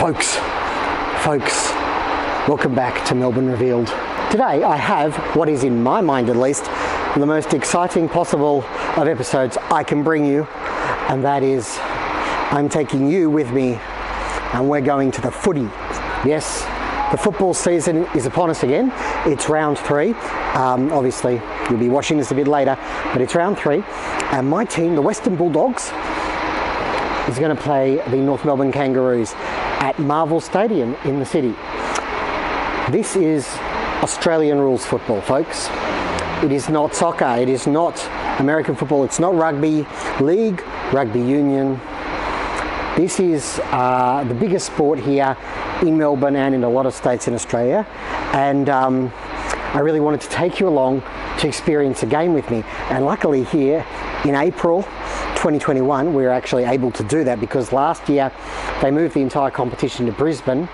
Folks, welcome back to Melbourne Revealed. Today I have what is, in my mind at least, the most exciting possible of episodes I can bring you, and that is I'm taking you with me and we're going to the footy. Yes, the football season is upon us again. It's round 3. Obviously you'll be watching this a bit later, but it's round 3 and my team, the Western Bulldogs, is going to play the North Melbourne Kangaroos at Marvel Stadium in the city. This is Australian rules football, folks. It is not soccer, it is not American football, it's not rugby league, rugby union. This is the biggest sport here in Melbourne and in a lot of states in Australia, and I really wanted to take you along to experience a game with me, and luckily here in April 2021 we were actually able to do that, because last year they moved the entire competition to Brisbane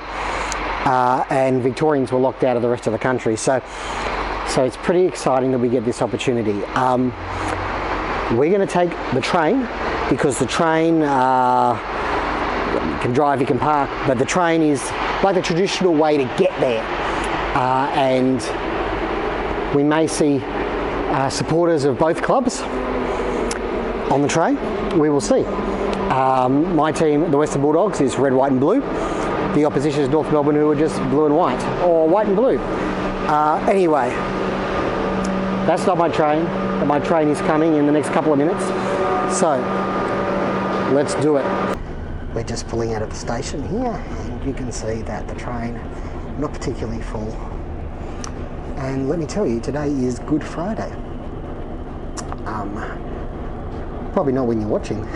and Victorians were locked out of the rest of the country, so it's pretty exciting that we get this opportunity. We're going to take the train, because the train, you can drive, you can park, but the train is like the traditional way to get there, and we may see supporters of both clubs on the train. We will see. My team, the Western Bulldogs, is red, white and blue. The opposition is North Melbourne, who are just blue and white, or white and blue. Anyway, that's not my train, but my train is coming in the next couple of minutes, so let's do it. We're just pulling out of the station here, and you can see that the train not particularly full. And let me tell you, today is Good Friday. Probably not when you're watching,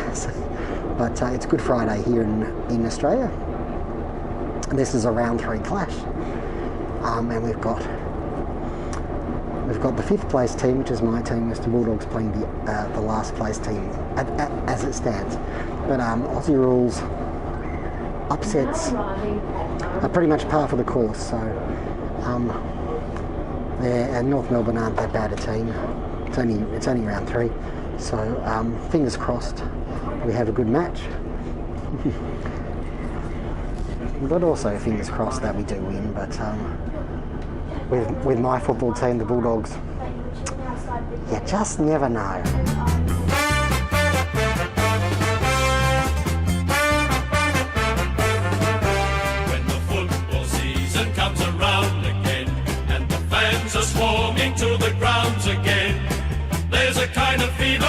but it's Good Friday here in Australia. This is a round 3 clash, and we've got the 5th place team, which is my team, Western Bulldogs, playing the last place team as it stands. But Aussie rules upsets are pretty much par for the course. So and North Melbourne aren't that bad a team. It's only round 3, so fingers crossed we have a good match. But also fingers crossed that we do win. But with my football team, the Bulldogs, you just never know. When the football season comes around again and the fans are swarming to the grounds again, there's a kind of fever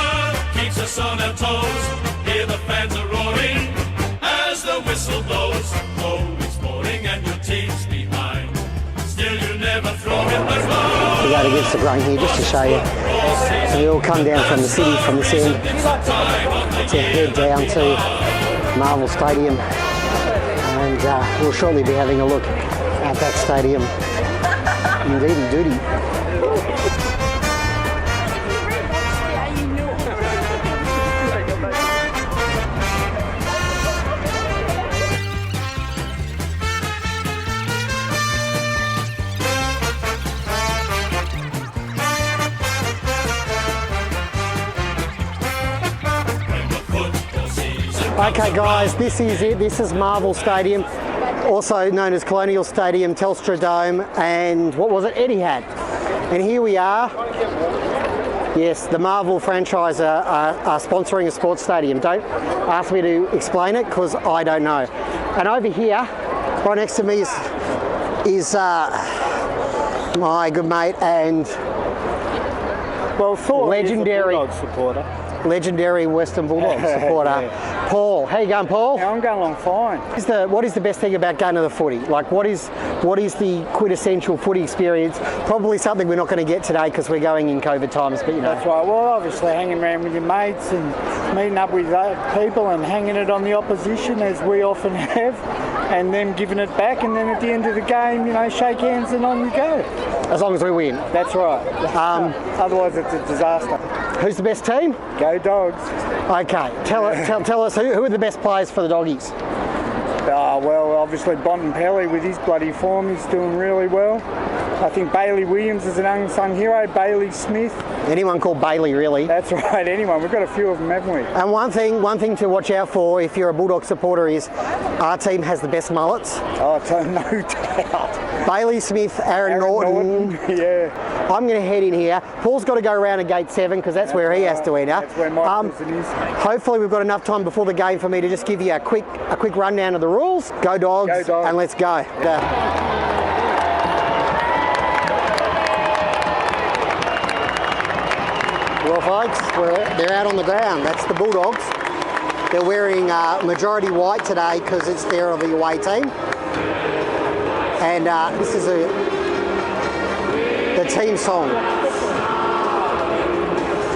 keeps us on our toes. Hear the fans are roaring as the whistle blows. Oh, it's pouring and your team's behind. Still you never throw in the clothes. We're going against the grain here just to show you. So we all come down from the city, from this end, to head down to Marvel Stadium, and we'll shortly be having a look at that stadium. Indeedy doody. Okay guys, this is it. This is Marvel Stadium, also known as Colonial Stadium, Telstra Dome, and what was it? Etihad. And here we are. Yes, the Marvel franchise are sponsoring a sports stadium. Don't ask me to explain it, because I don't know. And over here, right next to me is my good mate and legendary Bulldogs supporter. Legendary Western Bulldogs supporter, Yeah. Paul. How you going, Paul? Yeah, I'm going along fine. What is the best thing about going to the footy? Like, what is the quintessential footy experience? Probably something we're not going to get today because we're going in COVID times, but you know. That's right. Well, obviously hanging around with your mates and meeting up with people and hanging it on the opposition, as we often have, and them giving it back, and then at the end of the game, you know, shake hands and on you go. As long as we win. That's right. Otherwise it's a disaster. Who's the best team? Go Dogs. Okay, tell us who are the best players for the Doggies? Well, obviously Bontempelli with his bloody form, he's doing really well. I think Bailey Williams is an unsung hero. Bailey Smith, Anyone called Bailey, really. That's right, anyone. We've got a few of them, haven't we? And one thing to watch out for if you're a Bulldog supporter is our team has the best mullets. Oh, no doubt. Bailey Smith, Aaron Norton. Yeah. I'm going to head in here. Paul's got to go around to gate 7 because that's where he has to enter. That's where my person is. Hopefully we've got enough time before the game for me to just give you a quick rundown of the rules. Go Dogs, Go Dogs. And let's go. Well, folks, they're out on the ground. That's the Bulldogs. They're wearing majority white today because it's their of the away team. And this is the team song.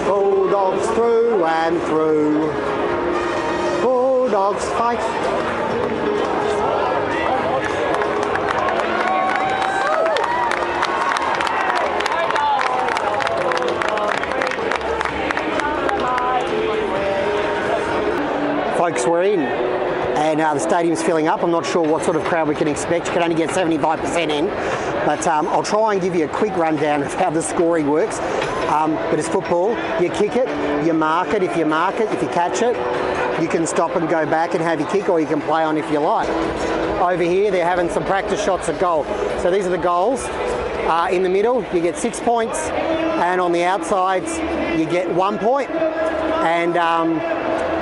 Bulldogs through and through. Bulldogs fight. Folks, we're in, and the stadium's filling up. I'm not sure what sort of crowd we can expect. You can only get 75% in, but I'll try and give you a quick rundown of how the scoring works. But it's football. You kick it, you mark it. If you catch it, you can stop and go back and have your kick, or you can play on if you like. Over here, they're having some practice shots at goal. So these are the goals. In the middle, you get 6 points, and on the outsides, you get 1 point. And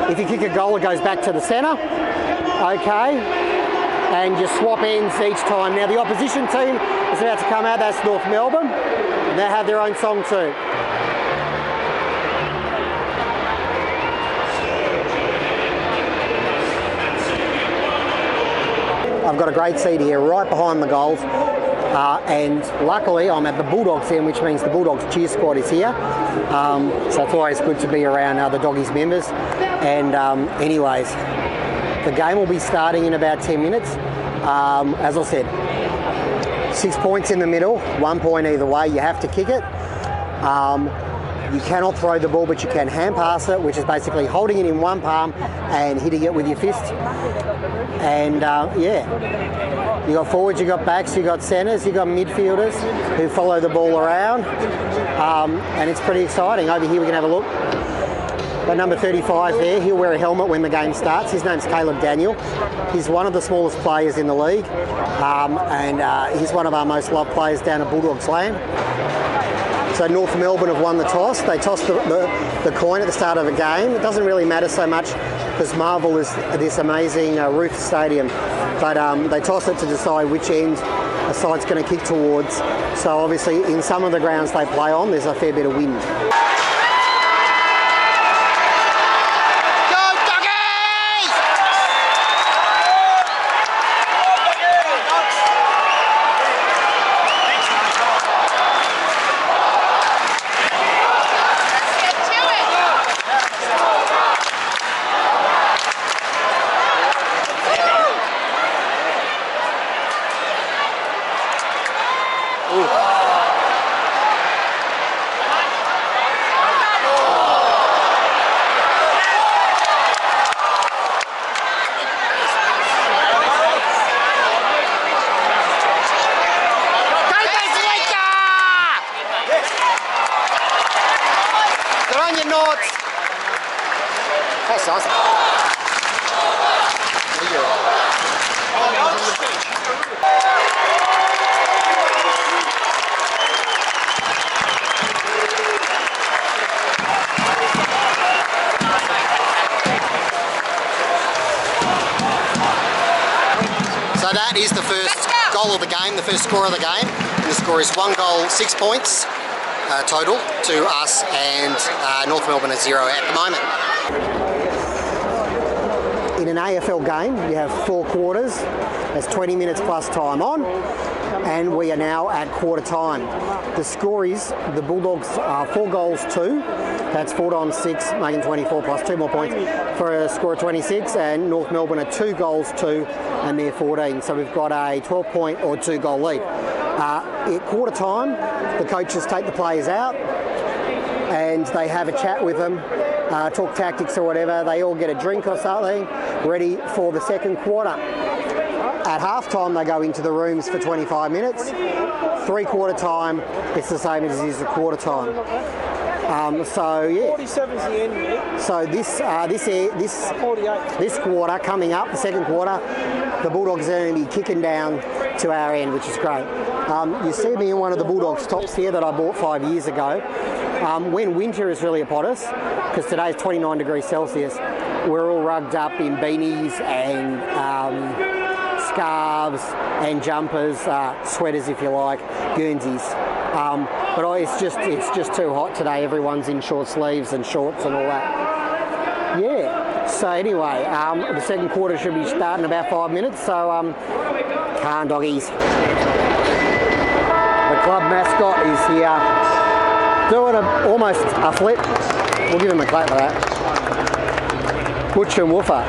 if you kick a goal, it goes back to the centre, okay? And you swap ends each time. Now, the opposition team is about to come out. That's North Melbourne. They have their own song too. I've got a great seat here right behind the goals. And luckily I'm at the Bulldogs end, which means the Bulldogs cheer squad is here. So it's always good to be around the Doggies members. And anyways, the game will be starting in about 10 minutes. As I said, 6 points in the middle, 1 point either way. You have to kick it. You cannot throw the ball, but you can hand pass it, which is basically holding it in one palm and hitting it with your fist. And yeah, you got forwards, you got backs, you got centres, you got midfielders who follow the ball around, and it's pretty exciting. Over here we can have a look. Got number 35 there. He'll wear a helmet when the game starts. His name's Caleb Daniel. He's one of the smallest players in the league, and he's one of our most loved players down at Bulldogs land. So North Melbourne have won the toss. They tossed the coin at the start of the game. It doesn't really matter so much because Marvel is this amazing roof stadium, but they toss it to decide which end a side's going to kick towards. So obviously in some of the grounds they play on, there's a fair bit of wind. So that is the first goal of the game, the first score of the game. And the score is 1 goal, 6 points total to us, and North Melbourne is 0 at the moment. In an AFL game, you have 4 quarters. That's 20 minutes plus time on, and we are now at quarter time. The score is the Bulldogs 4 goals 2. That's 4 on 6, making 24 plus 2 more points for a score of 26, and North Melbourne are 2 goals 2 and they're 14. So we've got a 12-point or 2-goal lead. At quarter time, the coaches take the players out and they have a chat with them, talk tactics or whatever. They all get a drink or something, ready for the second quarter. At half-time, they go into the rooms for 25 minutes. 3-quarter time, it's the same as it is at quarter time. So yeah. 47's the end, mate. So this 48. this quarter coming up, the second quarter, the Bulldogs are going to be kicking down to our end, which is great. You see me in one of the Bulldogs tops here that I bought 5 years ago. When winter is really upon us, because today's 29 degrees Celsius, we're all rugged up in beanies and scarves and jumpers, sweaters if you like, Guernseys. But it's just too hot today. Everyone's in short sleeves and shorts and all that. Yeah. So anyway, the second quarter should be starting in about 5 minutes. So come on, doggies. The club mascot is here, doing almost a flip. We'll give him a clap for that. Butch and Woofer.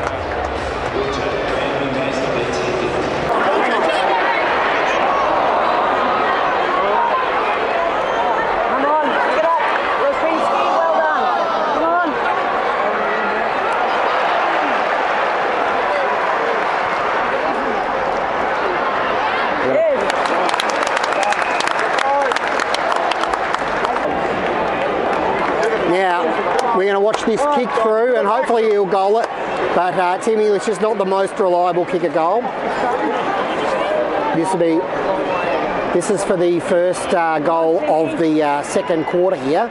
We're going to watch this kick through and hopefully he'll goal it, but Tim English is not the most reliable kicker goal. This is for the first goal of the second quarter here.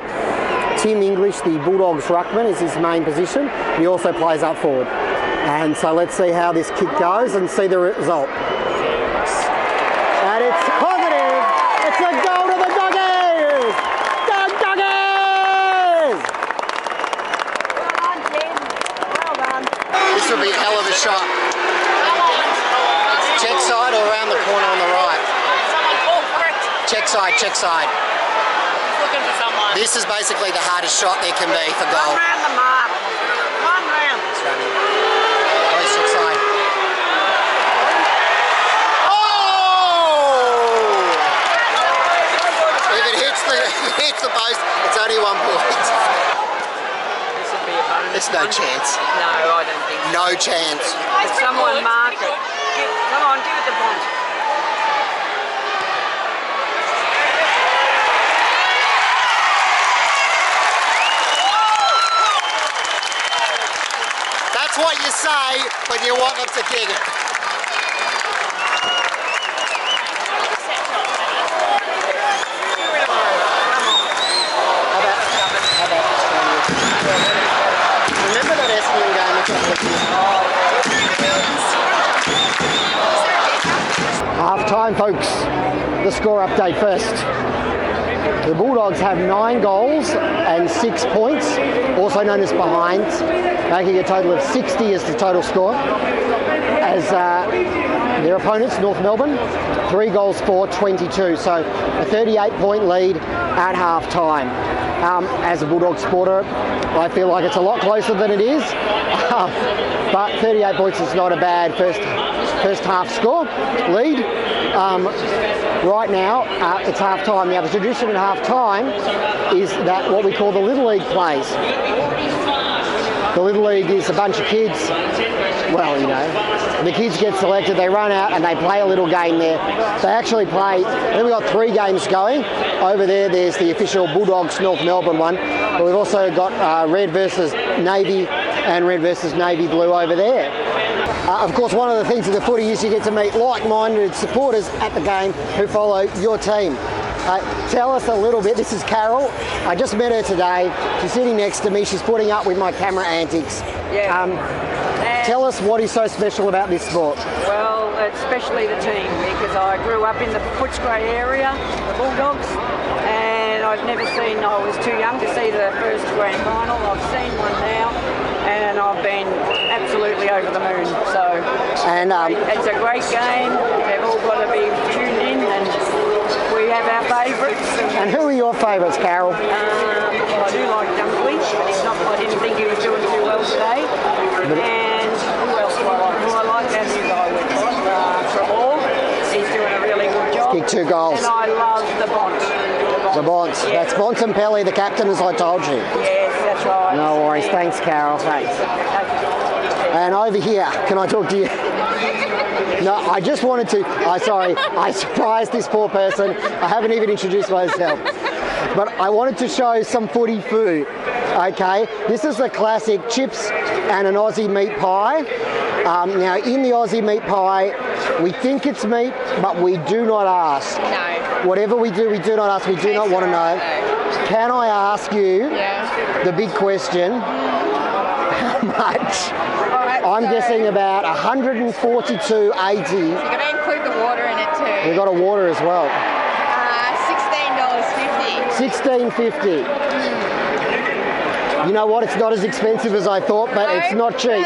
Tim English, the Bulldogs ruckman, is his main position. He also plays up forward. And so let's see how this kick goes and see the result. And it's positive. It's a goal to the Doggies! Go Doggies! This will be a hell of a shot. Check side or around the corner on the right? Check side, check side. Looking for someone. This is basically the hardest shot there can be for goal. One round the mark. One round. It's running. Oh, check side. Oh! If it hits the post, it's only 1 point. There's no chance. No, I don't think so. No chance. If someone mark it. Come on, give it the Bont. That's what you say when you want them to kick it. Remember that Essendon game a couple of years? Half time, folks. The score update first. The Bulldogs have 9 goals and 6 points, also known as behind, making a total of 60 as the total score. As their opponents, North Melbourne, 3 goals for 22, so a 38-point lead at half time. As a Bulldogs supporter, I feel like it's a lot closer than it is, but 38 points is not a bad first half score lead. Right now, it's half time. Now, the tradition at half time is that what we call the Little League plays. The Little League is a bunch of kids. Well, you know, the kids get selected, they run out and they play a little game there. They actually play, then we've got 3 games going. Over there's the official Bulldogs North Melbourne one. But we've also got Red versus Navy and Red versus Navy Blue over there. Of course, one of the things of the footy is you get to meet like-minded supporters at the game who follow your team. Tell us a little bit. This is Carol. I just met her today. She's sitting next to me. She's putting up with my camera antics. Yeah. Tell us what is so special about this sport. Well, especially the team, because I grew up in the Footscray area, the Bulldogs, and I've never seen, I was too young to see the first grand final. I've seen one now, and I've been absolutely over the moon. So and it's a great game. They've all got to be tuned in, and we have our favourites. And who are your favourites, Carol? I do like Dunkley. I didn't think he was doing too well today. And who else do I like? I like that new guy with from all. He's doing a really good job. Kicked 2 goals. And I love the Bont. The Bonts. Yeah. That's Bontempelli, the captain, as I told you. Yes, that's right. No worries. Yeah. Thanks, Carol. Thanks. And over here, can I talk to you? No, I just wanted to. I surprised this poor person. I haven't even introduced myself. But I wanted to show some footy food. Okay, this is the classic chips and an Aussie meat pie. Now in the Aussie meat pie, we think it's meat, but we do not ask. No. Whatever we do not ask. We do not want to know. Can I ask you the big question? How much? Alright, I'm guessing about 142.80. You're going to include the water in it too. We've got a water as well. $16.50. $16.50. You know what? It's not as expensive as I thought, but it's not cheap. I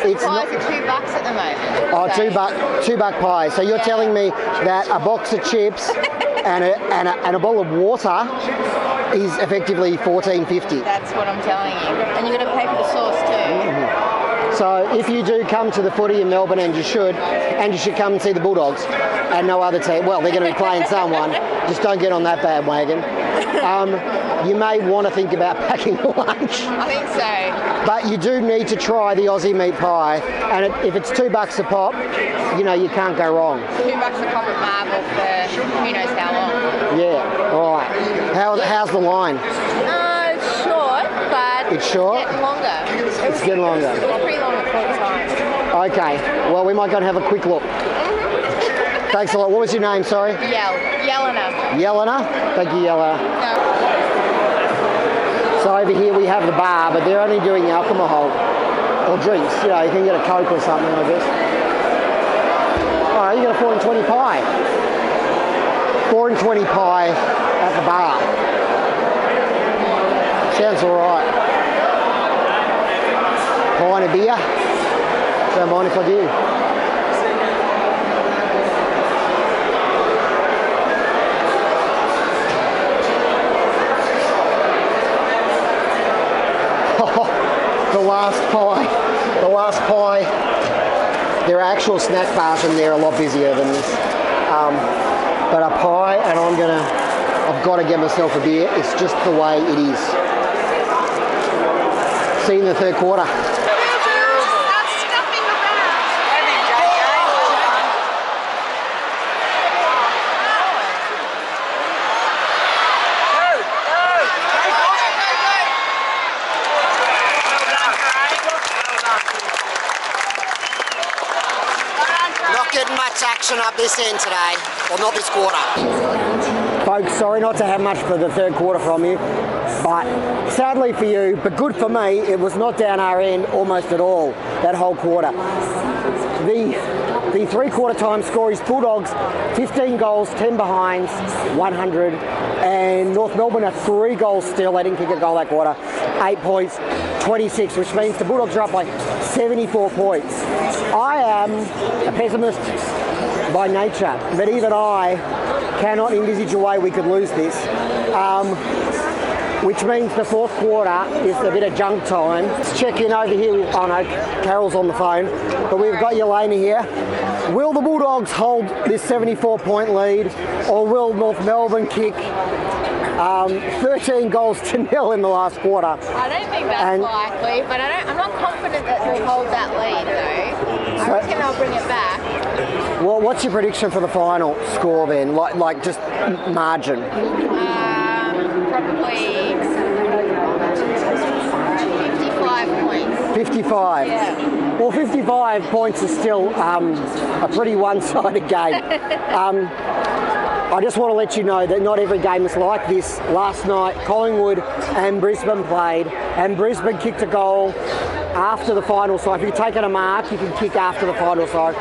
think It's pies not. are $2 at the moment. Oh, so. $2 pie. So you're telling me that a box of chips and a bowl of water is effectively $14.50. That's what I'm telling you. And you're going to pay for the sauce too. So if you do come to the footy in Melbourne, and you should come and see the Bulldogs and no other team. Well, they're going to be playing someone. Just don't get on that bandwagon. You may want to think about packing a lunch. I think so. But you do need to try the Aussie meat pie, and if it's $2 a pop, you know you can't go wrong. $2 a pop of marble for who knows how long. Yeah, all right. How's the line? It's short, but It's short? getting longer. It's getting longer. It was pretty long at quarter time. Okay, well we might go and have a quick look. Thanks a lot. What was your name, sorry? Yelena. Yelena? Thank you, Yelena. So over here we have the bar, but they're only doing alcohol or drinks. You know, you can get a Coke or something, I guess. All right, you got a 4 and 20 pie. 4 and 20 pie at the bar. Sounds all right. Pint of beer. Don't mind if I do. The last pie. There are actual snack bars and they're a lot busier than this. But a pie, and I've got to get myself a beer. It's just the way it is. See you in the third quarter. Getting much action up this end today, well not this quarter. Folks, sorry not to have much for the third quarter from you, but sadly for you, but good for me, it was not down our end almost at all, that whole quarter. The three-quarter time score is Bulldogs 15 goals, 10 behinds, 100, and North Melbourne are 3 goals still. They didn't kick a goal that quarter. 8 points, 26, which means the Bulldogs are up by 74 points. I am a pessimist by nature, but even I cannot envisage a way we could lose this. Which means the fourth quarter is a bit of junk time. Let's check in over here with, oh no, Carol's on the phone, but we've got Yelena here. Will the Bulldogs hold this 74-point lead, or will North Melbourne kick 13 goals to nil in the last quarter? I don't think that's likely, but I'm not confident that we'll hold that lead though. I reckon I'll bring it back. Well, what's your prediction for the final score then? Like just margin? Probably 55 points. 55? Yeah. Well, 55 points is still a pretty one-sided game. I just want to let you know that not every game is like this. Last night, Collingwood and Brisbane played, and Brisbane kicked a goal after the final side. If you're taking a mark, you can kick after the final side.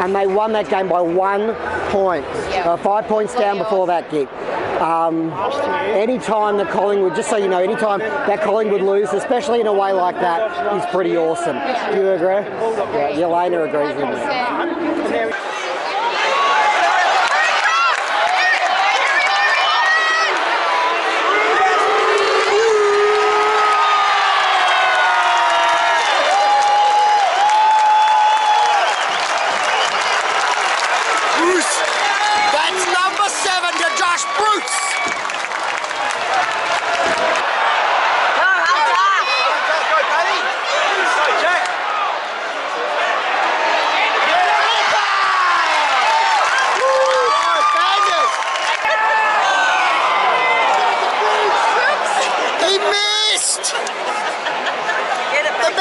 And they won that game by 1 point. 5 points down before that kick. Anytime that Collingwood, just so you know, anytime that Collingwood lose, especially in a way like that, is pretty awesome. Do you agree? Yeah, Yelena agrees with me.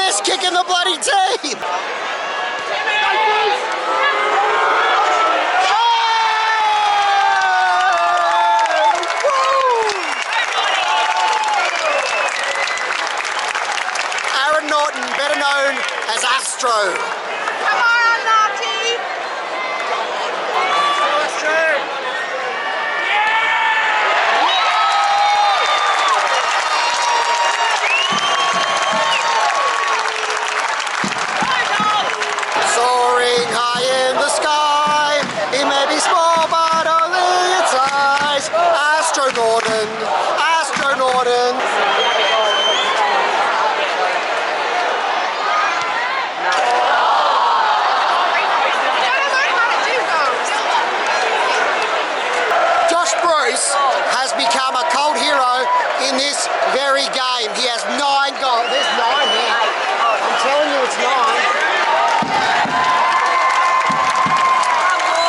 Best kick in the bloody team! Aaron Norton, better known as Astro. Come on, Lottie. Soaring high in the sky, he may be small but only its size. Astro Norton, Astro Norton. Josh Bruce has become a cult hero in this very game. He has 9 goals. There's 9 now. I'm telling you, it's 9.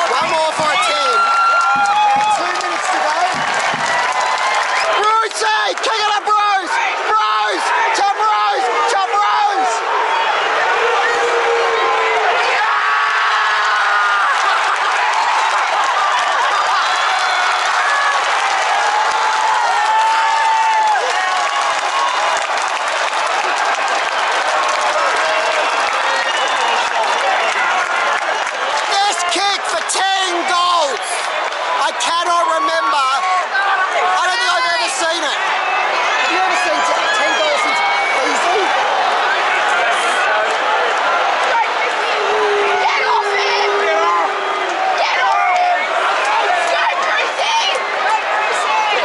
One more for a 10. 2 minutes to go. Bruce, kick it up, Bruce! Bruce! Chop Bruce! Chop Bruce! Best kick for 10 goals. I cannot remember. I don't think I've ever seen it. Have you ever seen 10 goals since Beasley? Get off him! Get off him! Go, Brucey! Go, Brucey!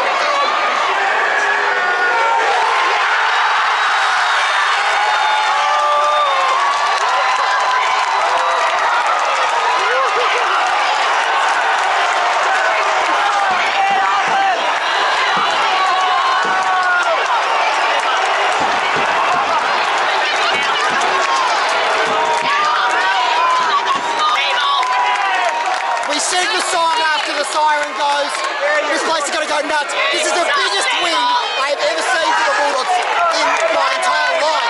We sing the song after the siren goes. This place is going to go nuts. This is the biggest win I've ever seen for the Bulldogs in my entire life.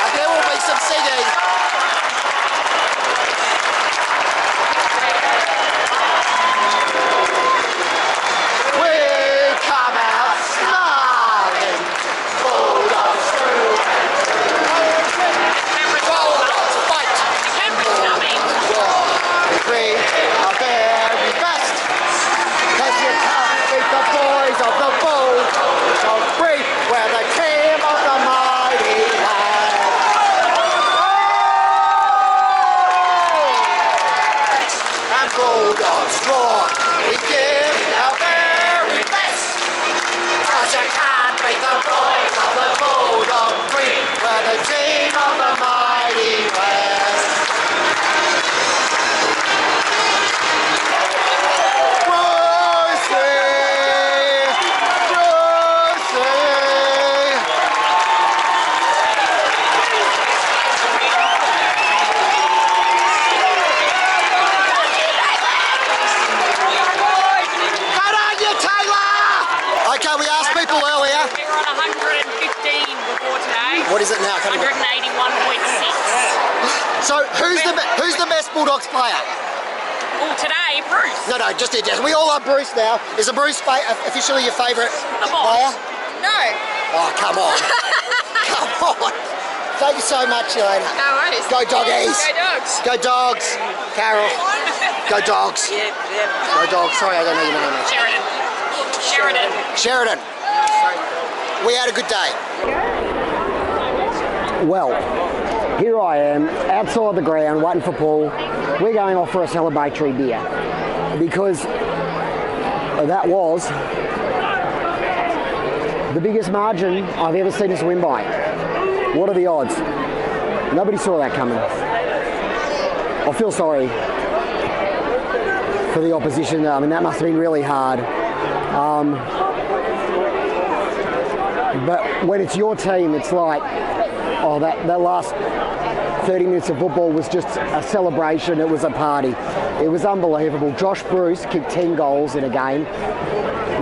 And there will be some singing. We come out smiling, Bulldogs through. Bulldogs fight. We bring our very best, 'cause you can't beat the boys of the Bulldogs free. We're the team of the mighty land. And Bulldogs roar, we give our very best, 'cause you can't beat the boys of the Bulldog breed. We're the team of the mighty West. Brucey! Brucey! Good on you, Taylor! Okay, we asked people earlier. We were on 115 before today. What is it now? 181.6. So who's the best Bulldogs player? Well, today, Bruce. No, just Jess. We all love Bruce now. Is Bruce officially your favourite The boss. player? No. Oh, come on. Come on. Thank you so much, Elena. No worries. Go Doggies. Go Dogs. Go Dogs. Carol. Go Dogs. Go Dogs. Sorry, I don't know your name. Sheridan. Sheridan. We had a good day. Well, here I am outside the ground waiting for Paul. We're going off for a celebratory beer because that was the biggest margin I've ever seen us win by. What are the odds? Nobody saw that coming. I feel sorry for the opposition. I mean, that must have been really hard. But when it's your team, it's like, oh, that last 30 minutes of football was just a celebration. It was a party. It was unbelievable. Josh Bruce kicked 10 goals in a game,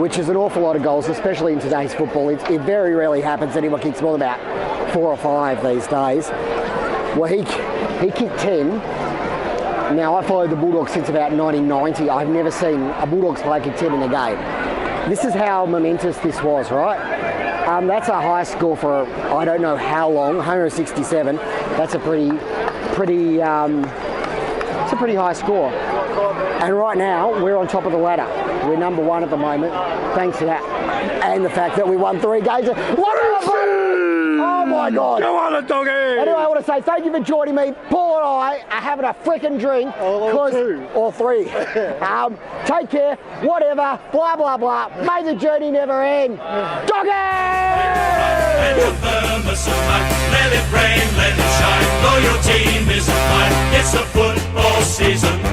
which is an awful lot of goals, especially in today's football. It very rarely happens anyone kicks more than about 4 or 5 these days. Well, he kicked 10. Now, I followed the Bulldogs since about 1990. I've never seen a Bulldogs player kick 10 in a game. This is how momentous this was, right? That's a high score for I don't know how long, 167. That's a pretty high score. And right now, we're on top of the ladder. We're number 1 at the moment, thanks to that. And the fact that we won 3 games. Oh my God. Come on, the doggy! Anyway, I want to say thank you for joining me. Paul and I are having a frickin' drink. Or 2. Or 3. Take care, whatever, blah, blah, blah. May the journey never end. Doggy! And the thermos of mine, let it rain, let it shine. Though your team isn't mine, it's the football season.